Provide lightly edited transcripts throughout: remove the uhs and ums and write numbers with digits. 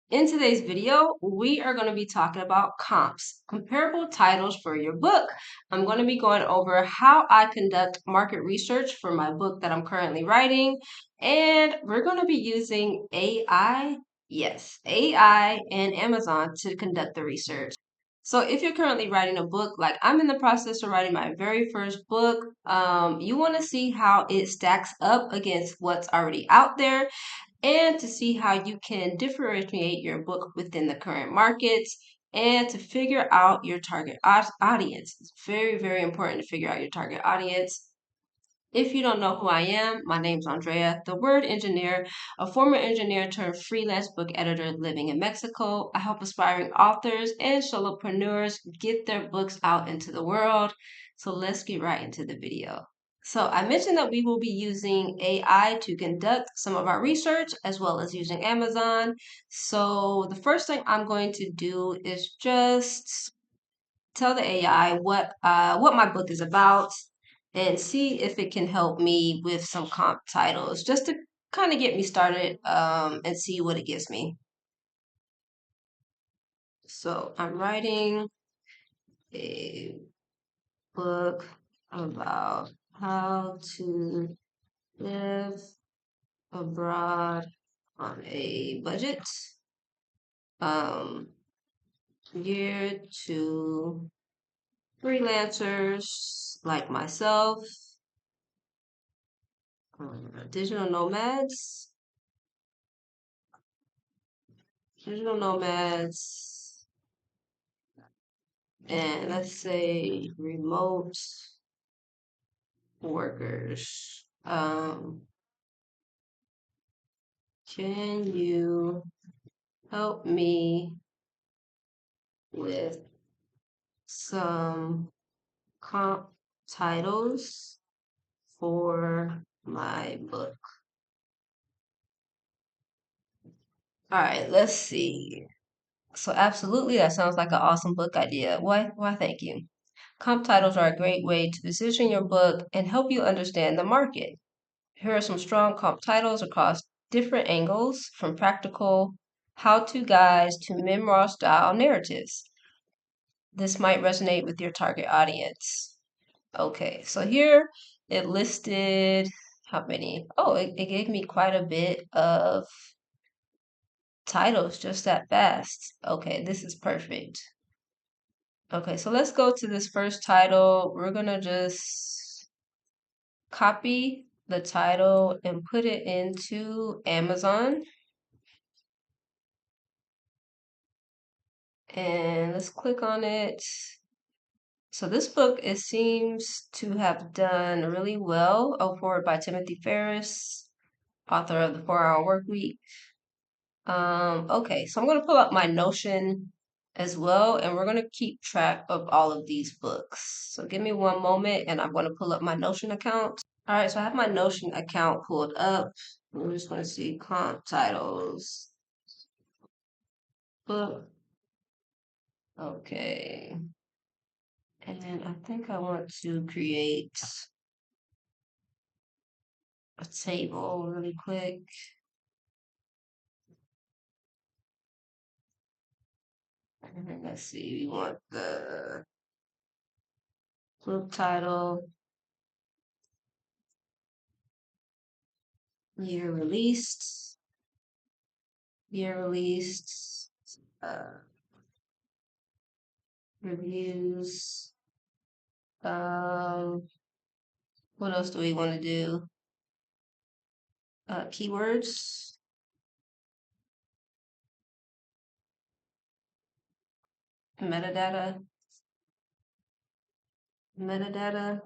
In today's video, we are going to be talking about comps, comparable titles for your book. I'm going to be going over how I conduct market research for my book that I'm currently writing, and we're going to be using AI, yes, AI and Amazon to conduct the research. So if you're currently writing a book, like I'm in the process of writing my very first book, you want to see how it stacks up against what's already out there and to see how you can differentiate your book within the current markets and to figure out your target audience. It's very, very important to figure out your target audience. If you don't know who I am, my name's Andrea, the word engineer, a former engineer turned freelance book editor living in Mexico. I help aspiring authors and solopreneurs get their books out into the world. So let's get right into the video. So I mentioned that we will be using AI to conduct some of our research as well as using Amazon. So the first thing I'm going to do is just tell the AI what my book is about and see if it can help me with some comp titles just to kind of get me started and see what it gives me. So I'm writing a book about how to live abroad on a budget, um, geared to freelancers like myself, digital nomads, digital nomads, and let's say remote workers. Can you help me with some comp titles for my book? All right, let's see. So absolutely, that sounds like an awesome book idea. Why, thank you. Comp titles are a great way to position your book and help you understand the market. Here are some strong comp titles across different angles, from practical how-to guides to memoir-style narratives. This might resonate with your target audience. Okay, so here it listed how many? Oh, it gave me quite a bit of titles just that fast. Okay, this is perfect. Okay, so let's go to this first title. We're gonna just copy the title and put it into Amazon. And let's click on it. So this book, it seems to have done really well. Oh, forward by Timothy Ferris, author of the 4-Hour Workweek. Okay, so I'm going to pull up my Notion as well, and we're going to keep track of all of these books. So give me one moment, and I'm going to pull up my Notion account. All right, so I have my Notion account pulled up. We're just going to see comp titles. Book. Okay. And I think I want to create a table really quick. And let's see, we want the book title, year released, uh, reviews. Um, what else do we want to do? Keywords, metadata, metadata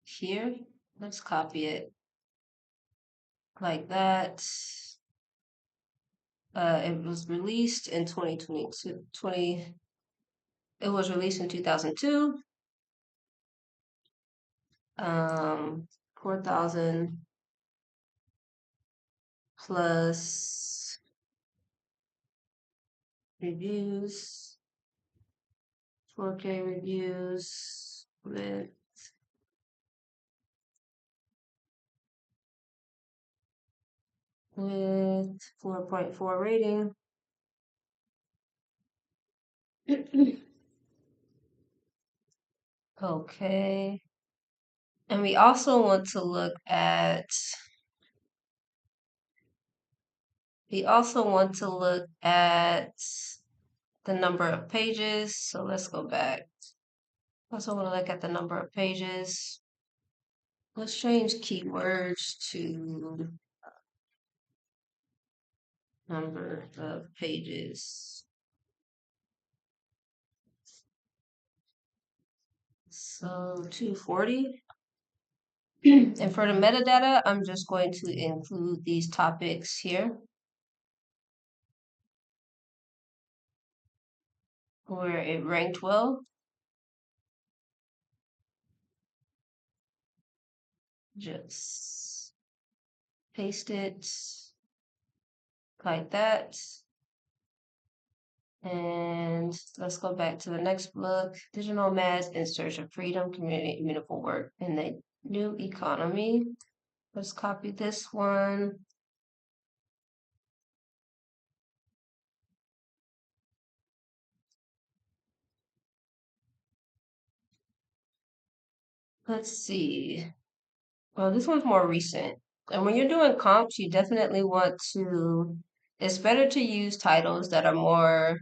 here. Let's copy it like that. It was released in 2022. It was released in 2002. 4,000 plus reviews, 4K reviews with with 4.4 rating. Okay. And we also want to look at the number of pages. So let's go back. Also want to look at the number of pages. Let's change keywords to number of pages. So 240. And for the metadata, I'm just going to include these topics here where it ranked well. Just paste it like that. And let's go back to the next book, Digital Nomads in Search of Freedom, Community, and Meaningful Work in the New Economy. Let's copy this one. Let's see. Well, this one's more recent. And when you're doing comps, you definitely want to, it's better to use titles that are more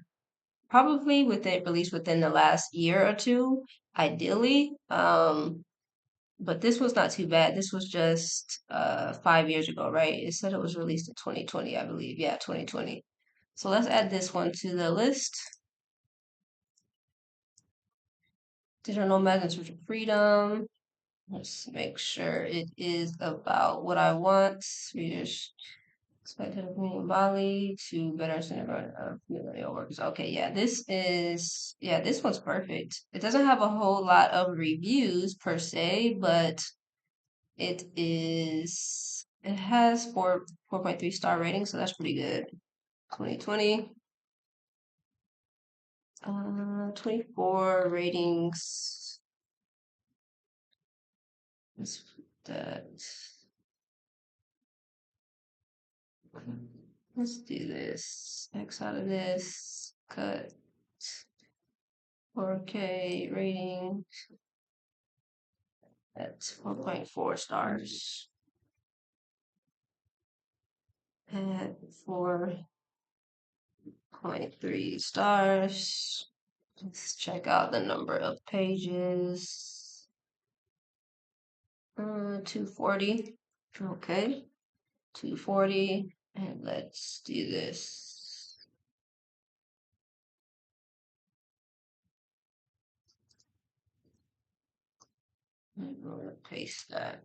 probably within released within the last year or two, ideally. But this was not too bad. This was just 5 years ago, right? It said it was released in 2020, I believe. Yeah, 2020. So let's add this one to the list. Digital Nomad in Search of Freedom. Let's make sure it is about what I want. Swedish expected of me in Bali to better understand about millennial workers. Okay, yeah, this one's perfect. It doesn't have a whole lot of reviews per se, but it has 4.3 star rating, so that's pretty good. 2020. 24 ratings. Let's put that. Let's do this. X out of this. Cut. 4K rating. That's 4.4 stars. At 4.3 stars. Let's check out the number of pages. 240. Okay. 240. And let's do this. I'm going to paste that.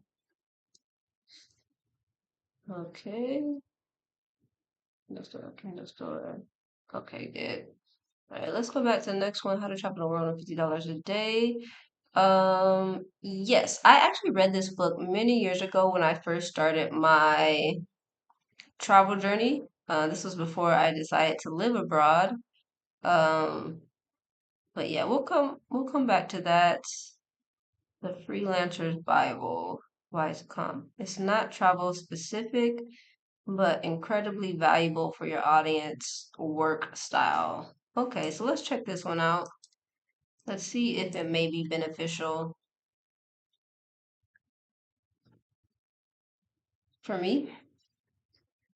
Okay. Let's go. Okay, good. All right, let's go back to the next one. How to travel the world on $50 a day. Yes, I actually read this book many years ago when I first started my travel journey. This was before I decided to live abroad. Um, but yeah, we'll come back to that. The Freelancer's Bible. Why it's come. It's not travel specific, but incredibly valuable for your audience work style. Okay, so let's check this one out. Let's see if it may be beneficial for me.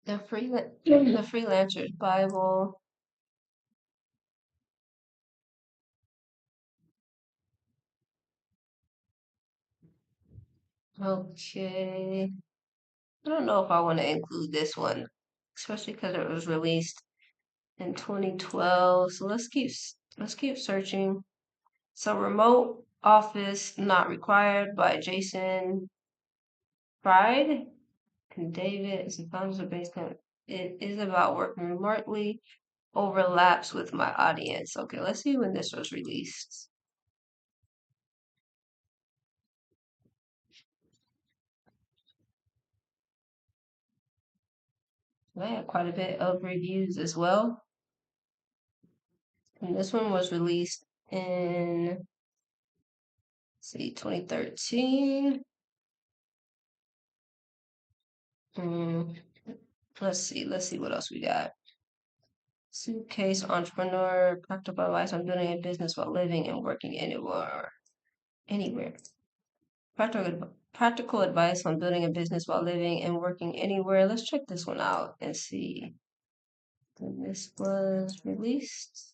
The Freelancer's Bible. Okay. I don't know if I want to include this one, especially because it was released in 2012. So let's keep searching. So remote office not required by Jason Fried and David is the founders of Basecamp. It is about working remotely, overlaps with my audience. Okay, let's see when this was released. I had quite a bit of reviews as well. And this one was released in, let's see, 2013. Let's see what else we got. Suitcase entrepreneur, practical advice on building a business while living and working anywhere. Anywhere. Practical advice on building a business while living and working anywhere. Let's check this one out and see when this was released.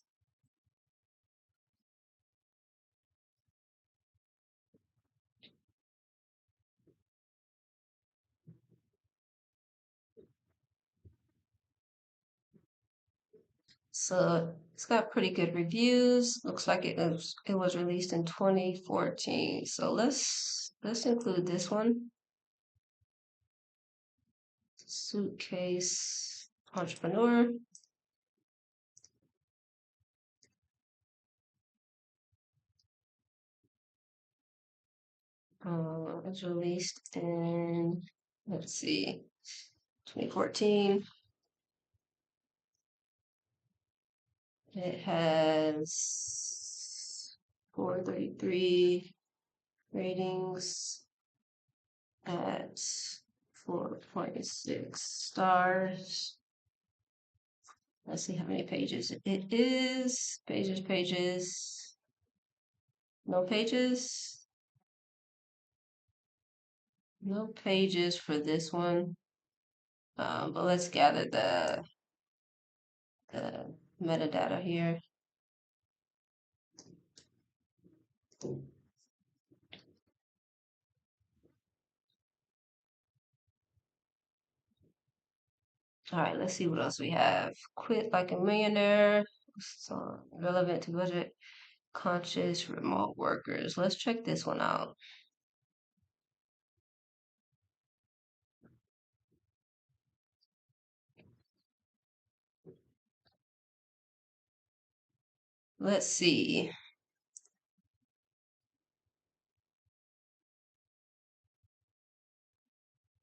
So it's got pretty good reviews. Looks like it was released in 2014. So let's include this one. Suitcase entrepreneur. It was released in, let's see, 2014. It has 433 ratings at 4.6 stars. Let's see how many pages it is. Pages. No pages. No pages for this one. But let's gather the metadata here. All right, let's see what else we have. Quit like a millionaire. So relevant to budget conscious remote workers. Let's check this one out. Let's see.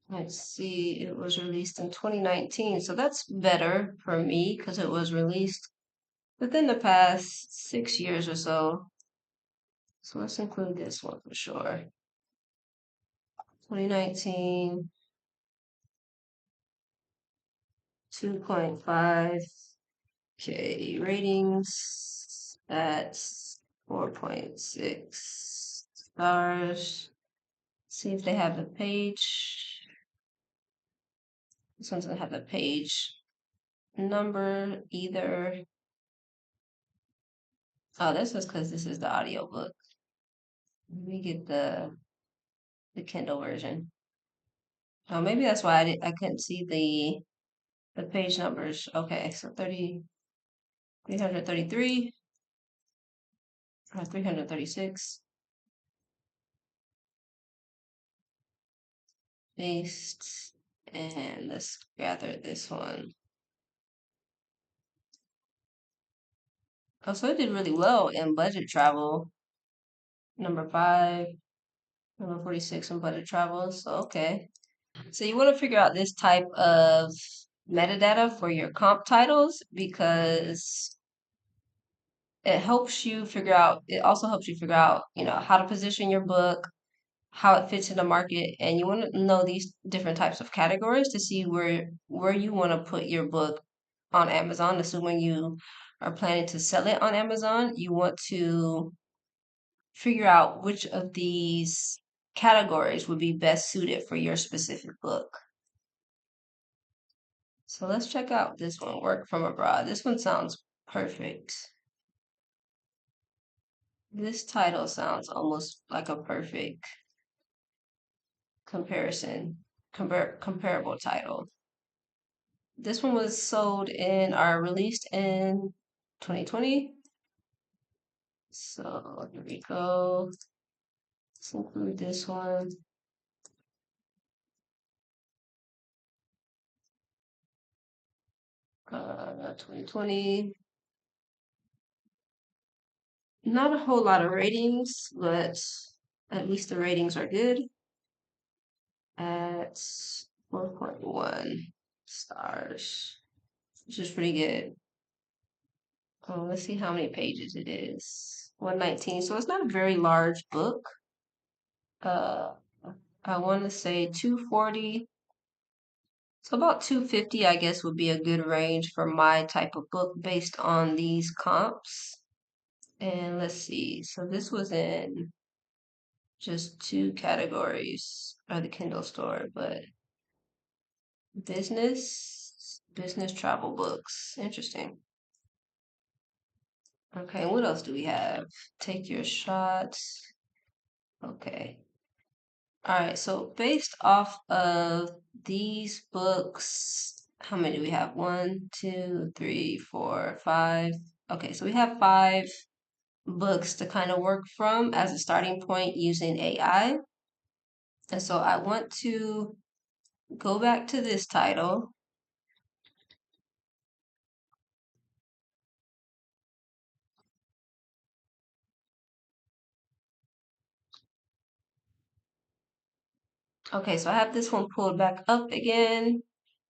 Let's see. It was released in 2019. So that's better for me because it was released within the past 6 years or so. So let's include this one for sure. 2019, 2.5K ratings at 4.6 stars. See if they have a page. This one doesn't have a page number either. Oh, this is because this is the audio book. Let me get the Kindle version. Oh, maybe that's why I couldn't see the page numbers. Okay, so 333 or 336. Paste, and let's gather this one. Oh, so it did really well in budget travel. Number 5, number 46 in budget travel. So okay. So you want to figure out this type of metadata for your comp titles because it also helps you figure out, how to position your book, how it fits in the market, and you want to know these different types of categories to see where you want to put your book on Amazon. Assuming you are planning to sell it on Amazon, you want to figure out which of these categories would be best suited for your specific book. So let's check out this one, work from abroad. This one sounds perfect. This title sounds almost like a perfect comparable title. This one was sold in or released in 2020. So here we go. Let's include this one. 2020. Not a whole lot of ratings, but at least the ratings are good at 4.1 stars, which is pretty good. Let's see how many pages it is. 119. So it's not a very large book. Uh, I want to say 240 So about 250, I guess, would be a good range for my type of book based on these comps. And let's see. So this was in just two categories of the Kindle store, but business travel books. Interesting. Okay, what else do we have? Take your shots. Okay. All right, so based off of these books, how many do we have? One, two, three, four, five. Okay, so we have five books to kind of work from as a starting point using AI. And so I want to go back to this title. Okay, so I have this one pulled back up again.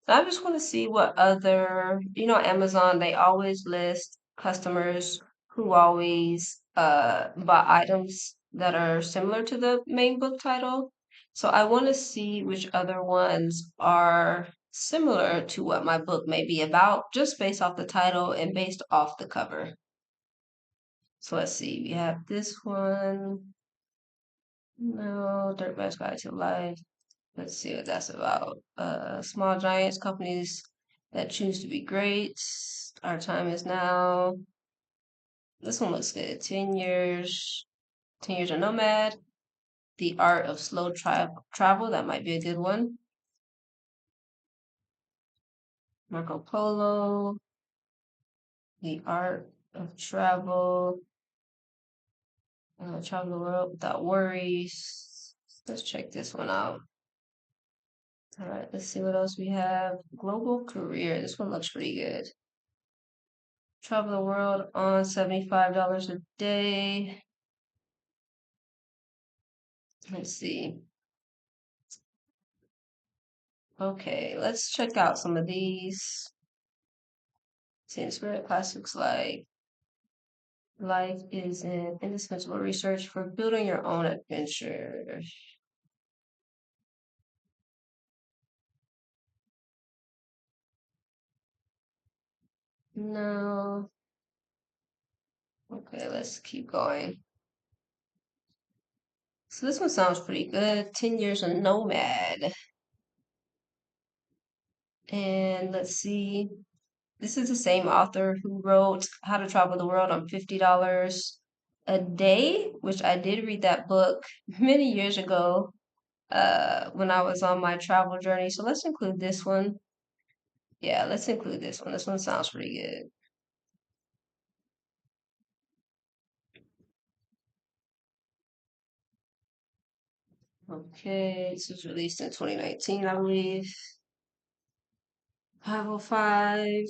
So I just want to see what other, Amazon, they always list customers who always buy items that are similar to the main book title. So I want to see which other ones are similar to what my book may be about, just based off the title and based off the cover. So let's see, we have this one. No, Dirtbag's Guide to Life. Let's see what that's about. Small giants, companies that choose to be great. Our time is now. This one looks good. 10 years. 10 years a nomad. The art of slow travel. That might be a good one. Marco Polo. The art of travel. Travel the world without worries. Let's check this one out. All right, let's see what else we have. Global career. This one looks pretty good. Travel the world on $75 a day. Let's see. Okay, let's check out some of these. See, Spirit Classics like life is an indispensable research for building your own adventure. No. Okay, let's keep going. So this one sounds pretty good. 10 years a nomad. And let's see. This is the same author who wrote How to Travel the World on $50 a Day, which I did read that book many years ago when I was on my travel journey. So let's include this one. Yeah, let's include this one. This one sounds pretty good. Okay, this was released in 2019, I believe. 505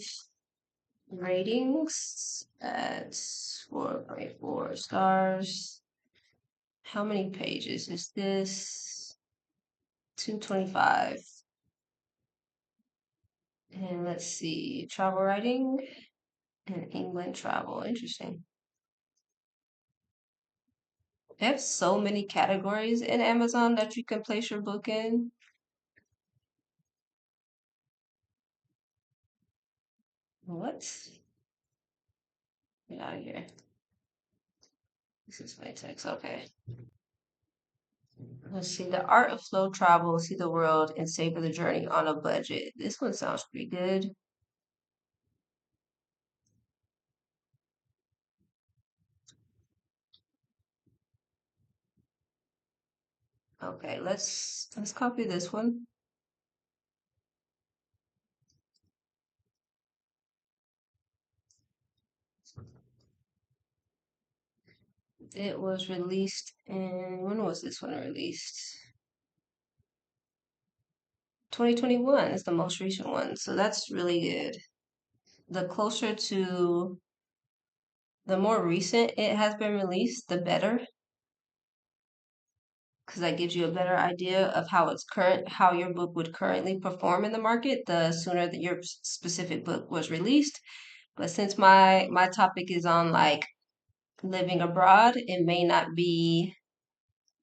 ratings at 4.4 stars. How many pages is this? 225. And let's see, travel writing and England travel. Interesting. They have so many categories in Amazon that you can place your book in. What? Get out of here. This is my text. Okay. Let's see. The art of slow travel, see the world, and savor the journey on a budget. This one sounds pretty good. Okay, let's copy this one. It was released in when was this one released? 2021 is the most recent one, so that's really good. The closer to the more recent it has been released, the better, because that gives you a better idea of how your book would currently perform in the market the sooner that your specific book was released. But since my topic is on like living abroad, it may not be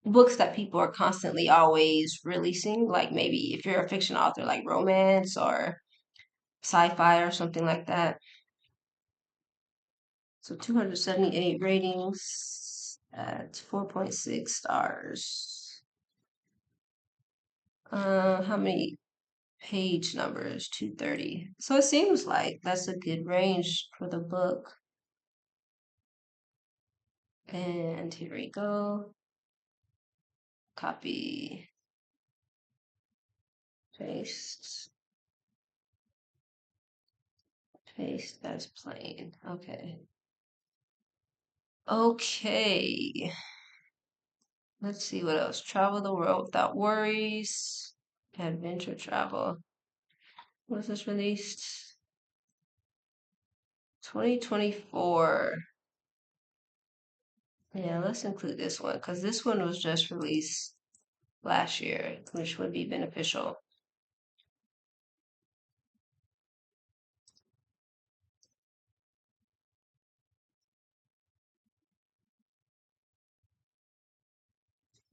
books that people are constantly always releasing, like maybe if you're a fiction author, like romance or sci-fi or something like that. So 278 ratings at 4.6 stars. How many page numbers? 230. So it seems like that's a good range for the book. And here we go. Copy, paste, paste as plain. Okay. Okay. Let's see what else. Travel the world without worries. Adventure travel. Was this released? 2024. Yeah, let's include this one because this one was just released last year, which would be beneficial.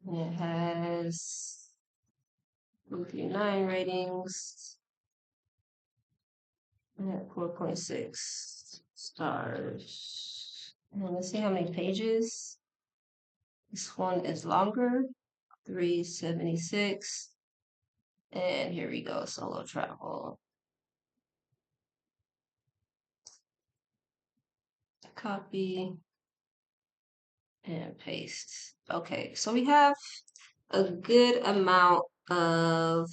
It has 139 ratings and 4.6 stars. And let's see how many pages. This one is longer, 376. And here we go, solo travel. Copy and paste. Okay, so we have a good amount of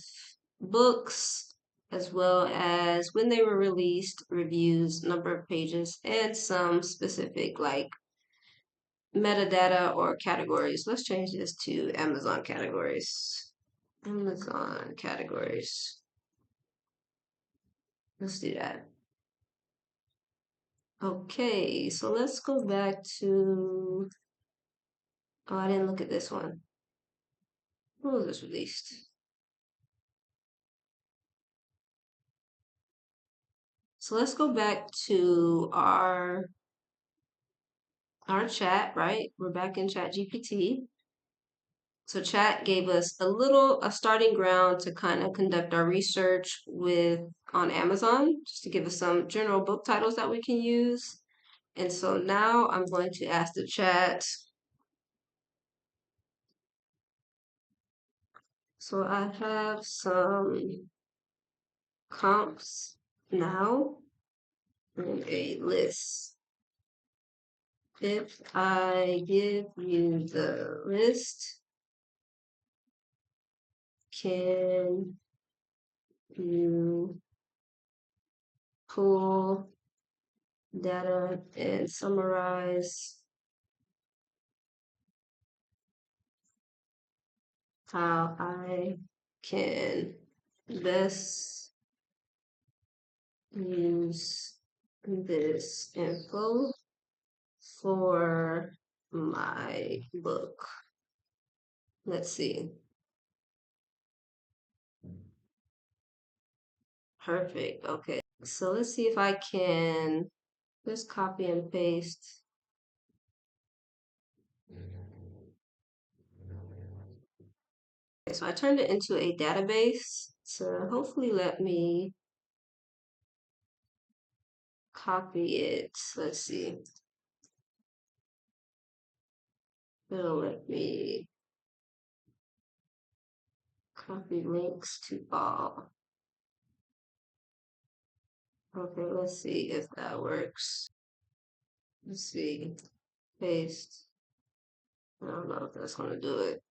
books as well as when they were released, reviews, number of pages, and some specific like metadata or categories. Let's change this to Amazon categories. Amazon categories. Let's do that. Okay, so let's go back to, oh, I didn't look at this one. When was this released? So let's go back to our chat, right? We're back in Chat GPT. So chat gave us a starting ground to kind of conduct our research with on Amazon, just to give us some general book titles that we can use. And so now I'm going to ask the chat. So I have some comps now in a list. If I give you the list, can you pull data and summarize how I can best use this info for my book? Let's see. Perfect. Okay. So let's see if I can just copy and paste. Okay, so I turned it into a database to hopefully let me copy it. Let's see. It'll let me copy links to all. Okay, let's see if that works. Let's see. Paste. I don't know if that's going to do it.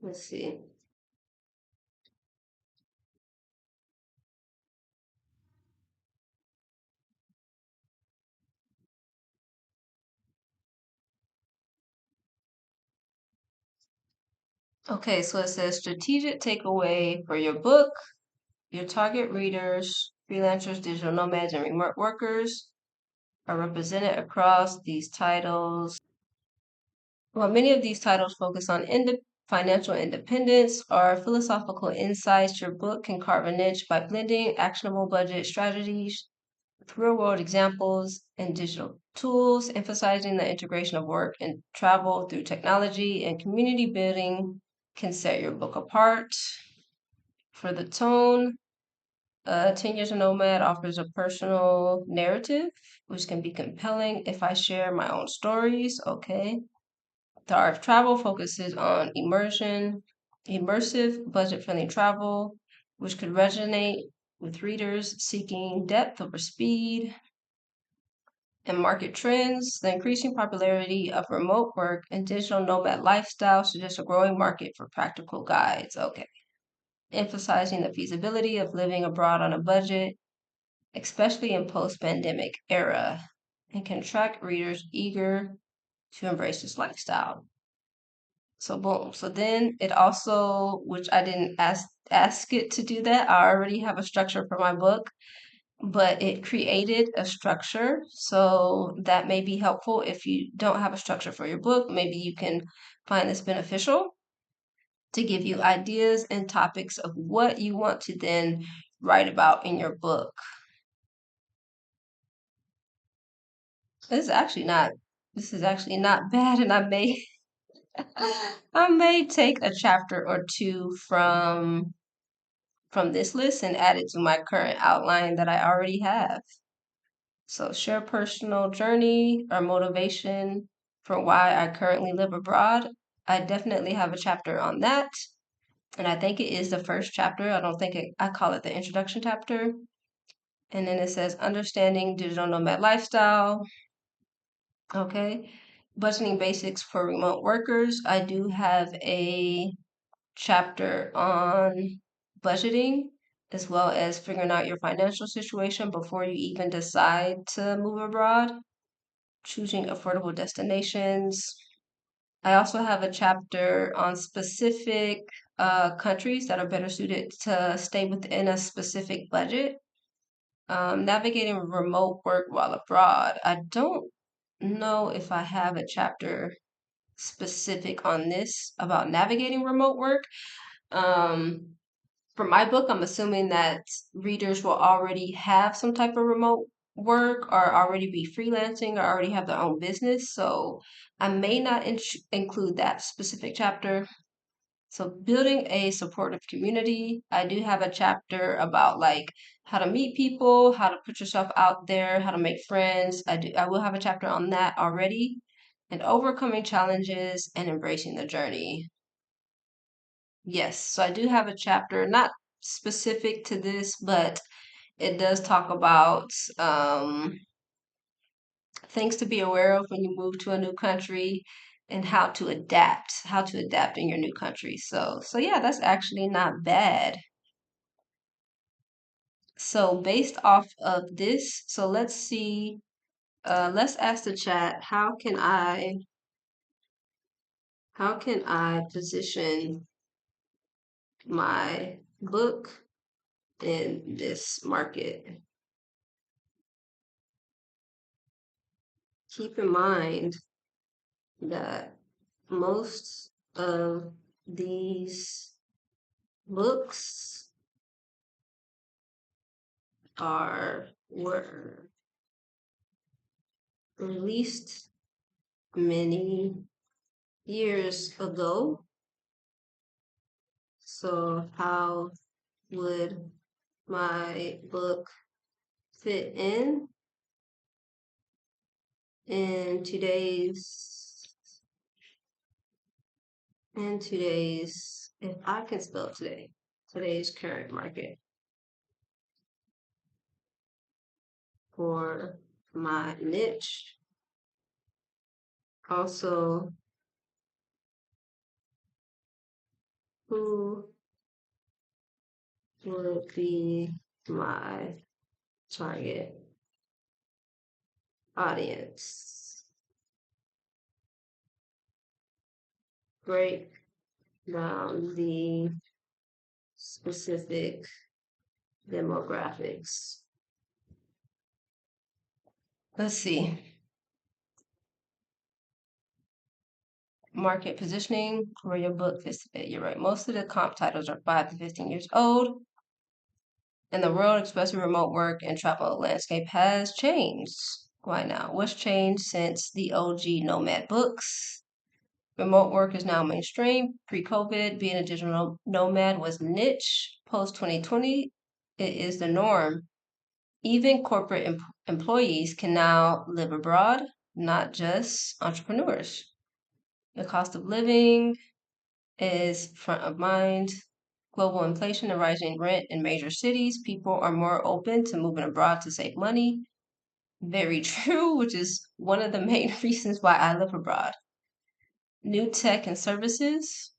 Let's see. Okay, so it says strategic takeaway for your book. Your target readers, freelancers, digital nomads, and remote workers are represented across these titles. While many of these titles focus on financial independence or philosophical insights, your book can carve a niche by blending actionable budget strategies with real-world examples and digital tools, emphasizing the integration of work and travel through technology and community building can set your book apart. For the tone, 10 Years a Nomad offers a personal narrative, which can be compelling if I share my own stories. Okay. The Art of Travel focuses on immersive, budget-friendly travel, which could resonate with readers seeking depth over speed. And market trends, the increasing popularity of remote work and digital nomad lifestyle suggests a growing market for practical guides. Okay. Emphasizing the feasibility of living abroad on a budget, especially in post-pandemic era, and can attract readers eager to embrace this lifestyle. So boom. So then it also, which I didn't ask it to do that. I already have a structure for my book, but it created a structure. So that may be helpful if you don't have a structure for your book. Maybe you can find this beneficial to give you ideas and topics of what you want to then write about in your book. This is actually not bad, and I may take a chapter or two from this list and add it to my current outline that I already have. So share personal journey or motivation for why I currently live abroad. I definitely have a chapter on that. And I think it is the first chapter. I don't think I call it the introduction chapter. And then it says understanding digital nomad lifestyle. Okay. Budgeting basics for remote workers. I do have a chapter on budgeting as well as figuring out your financial situation before you even decide to move abroad, choosing affordable destinations. I also have a chapter on specific countries that are better suited to stay within a specific budget. Navigating remote work while abroad. I don't know if I have a chapter specific on this about navigating remote work. Um, for my book, I'm assuming that readers will already have some type of remote work or already be freelancing or already have their own business. So I may not include that specific chapter. So building a supportive community, I do have a chapter about like how to meet people, how to put yourself out there, how to make friends. I will have a chapter on that already. And overcoming challenges and embracing the journey. Yes, so I do have a chapter, not specific to this, but it does talk about things to be aware of when you move to a new country and how to adapt in your new country. So yeah, that's actually not bad. So based off of this, so let's see, let's ask the chat, how can I position my book in this market? Keep in mind that most of these books were released many years ago. So how would my book fit in today's if I can spell today's current market for my niche? Also, who would be my target audience? Break down the specific demographics. Let's see. Market positioning, where your book fits today. You're right. Most of the comp titles are 5 to 15 years old. And the world, especially remote work and travel landscape, has changed. Why now? What's changed since the OG Nomad books? Remote work is now mainstream. Pre-COVID, being a digital nomad was niche. Post 2020, it is the norm. Even corporate employees can now live abroad, not just entrepreneurs. The cost of living is front of mind. Global inflation and rising rent in major cities. People are more open to moving abroad to save money. Very true, which is one of the main reasons why I live abroad. New tech and services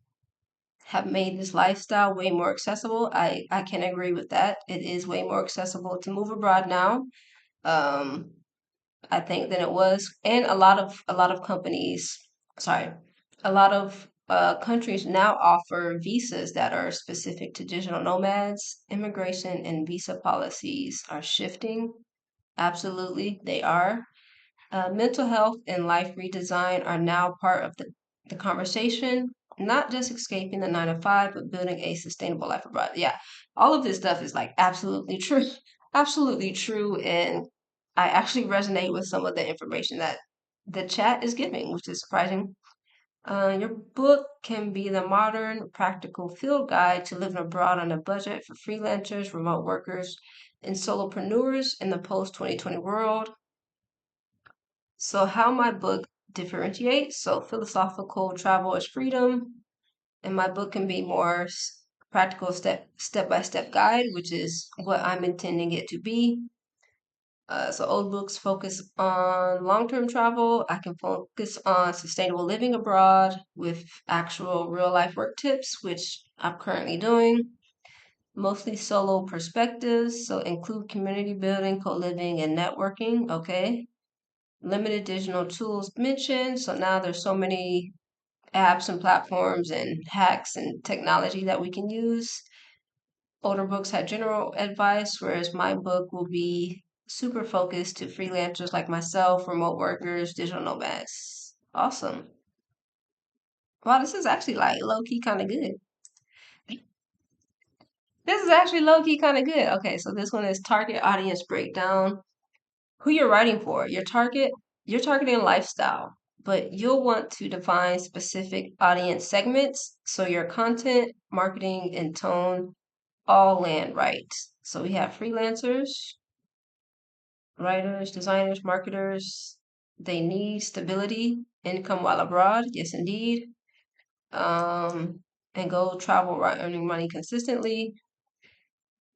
have made this lifestyle way more accessible. I can agree with that. It is way more accessible to move abroad now. Um, I think than it was, and a lot of companies, sorry, a lot of countries now offer visas that are specific to digital nomads. Immigration and visa policies are shifting. Absolutely, they are. Mental health and life redesign are now part of the conversation, not just escaping the 9 to 5, but building a sustainable life abroad. Yeah, all of this stuff is like absolutely true, absolutely true. And I actually resonate with some of the information that the chat is giving, which is surprising. Your book can be the modern, practical field guide to living abroad on a budget for freelancers, remote workers, and solopreneurs in the post 2020 world. So, how my book differentiates. So, philosophical travel is freedom, and my book can be more practical step by step guide, which is what I'm intending it to be. So, old books focus on long term travel. I can focus on sustainable living abroad with actual real life work tips, which I'm currently doing. Mostly solo perspectives, so include community building, co living, and networking. Okay, limited digital tools mentioned. So now there's so many apps and platforms and hacks and technology that we can use. Older books had general advice, whereas my book will be super focused to freelancers like myself, remote workers, digital nomads. Awesome. Wow, this is actually like low key kind of good. This is actually low key kind of good. Okay, so this one is target audience breakdown. Who you're writing for. You're targeting lifestyle, but you'll want to define specific audience segments so your content, marketing, and tone all land right. So we have freelancers, writers, designers, marketers. They need stability, income while abroad. Yes, indeed. Um, and go travel while earning money consistently.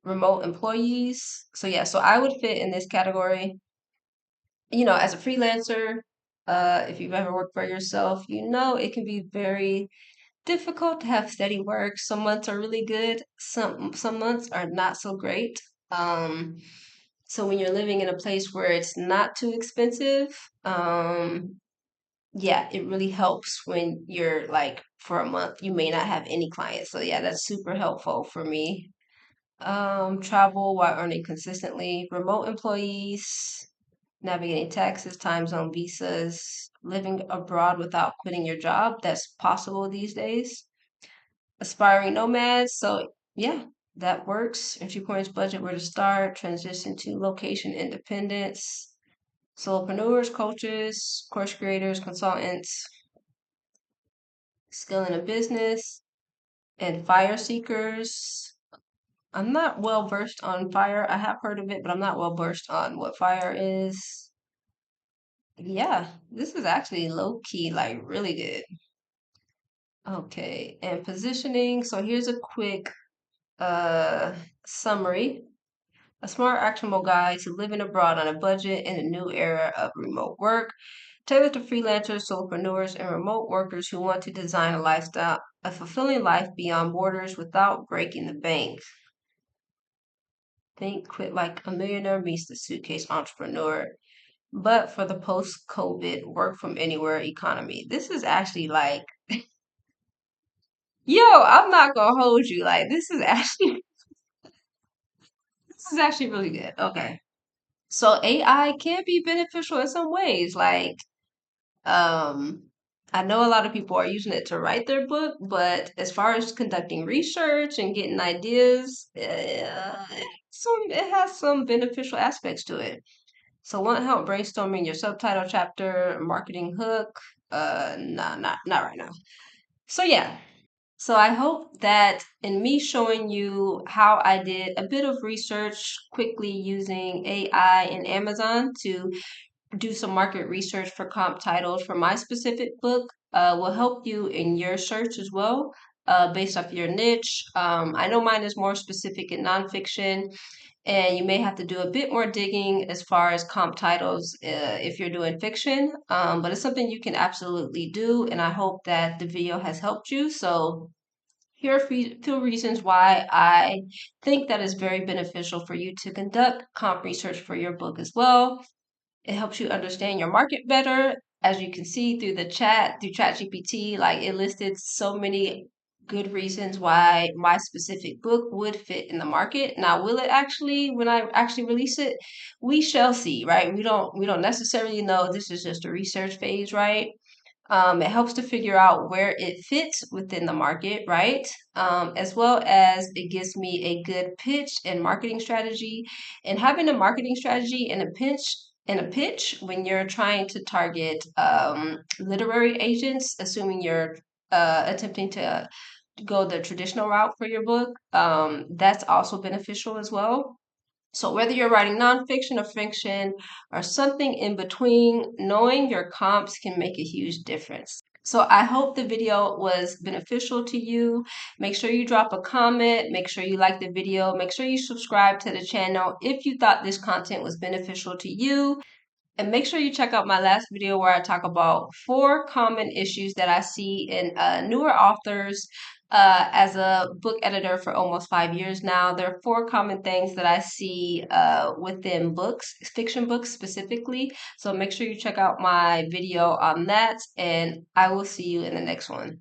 Remote employees. So yeah, so I would fit in this category. As a freelancer, if you've ever worked for yourself, it can be very difficult to have steady work. Some months are really good, some months are not so great. Um, so when you're living in a place where it's not too expensive, yeah, it really helps when you're like for a month you may not have any clients. So yeah, that's super helpful for me. Travel while earning consistently, remote employees, navigating taxes, time zone visas, living abroad without quitting your job. That's possible these days. Aspiring nomads. So, yeah, that works. Entry points, budget, where to start, transition to location independence, solopreneurs, coaches, course creators, consultants, skill in a business, and fire seekers. I'm not well versed on fire. I have heard of it, but I'm not well versed on what fire is. Yeah, this is actually low key, like really good. Okay, and positioning. So here's a quick uh summary. A smart, actionable guide to living abroad on a budget in a new era of remote work, tailored to freelancers, solopreneurs, and remote workers who want to design a lifestyle, a fulfilling life beyond borders without breaking the bank. Think quit like a millionaire meets the suitcase entrepreneur, but for the post-COVID work from anywhere economy. This is actually like Yo, I'm not gonna hold you. Like this is actually really good. Okay. So AI can be beneficial in some ways. Like, um, I know a lot of people are using it to write their book, but as far as conducting research and getting ideas, it has some beneficial aspects to it. So want help brainstorming your subtitle chapter, marketing hook? Nah, not right now. So yeah. So I hope that in me showing you how I did a bit of research quickly using AI and Amazon to do some market research for comp titles for my specific book will help you in your search as well, based off your niche. I know mine is more specific in nonfiction, and you may have to do a bit more digging as far as comp titles if you're doing fiction, but it's something you can absolutely do, and I hope that the video has helped you. So here are few reasons why I think that is very beneficial for you to conduct comp research for your book as well. It helps you understand your market better. As you can see through the chat, through ChatGPT, like it listed so many good reasons why my specific book would fit in the market. Now, will it actually, when I actually release it, we shall see, right? We don't necessarily know. This is just a research phase, right? It helps to figure out where it fits within the market, right? As well as it gives me a good pitch and marketing strategy. And having a marketing strategy and a pitch when you're trying to target literary agents, assuming you're attempting to go the traditional route for your book, that's also beneficial as well. So whether you're writing nonfiction or fiction or something in between, knowing your comps can make a huge difference. So I hope the video was beneficial to you. Make sure you drop a comment. Make sure you like the video. Make sure you subscribe to the channel if you thought this content was beneficial to you. And make sure you check out my last video where I talk about 4 common issues that I see in newer authors. As a book editor for almost 5 years now, there are 4 common things that I see within books, fiction books specifically. So make sure you check out my video on that, and I will see you in the next one.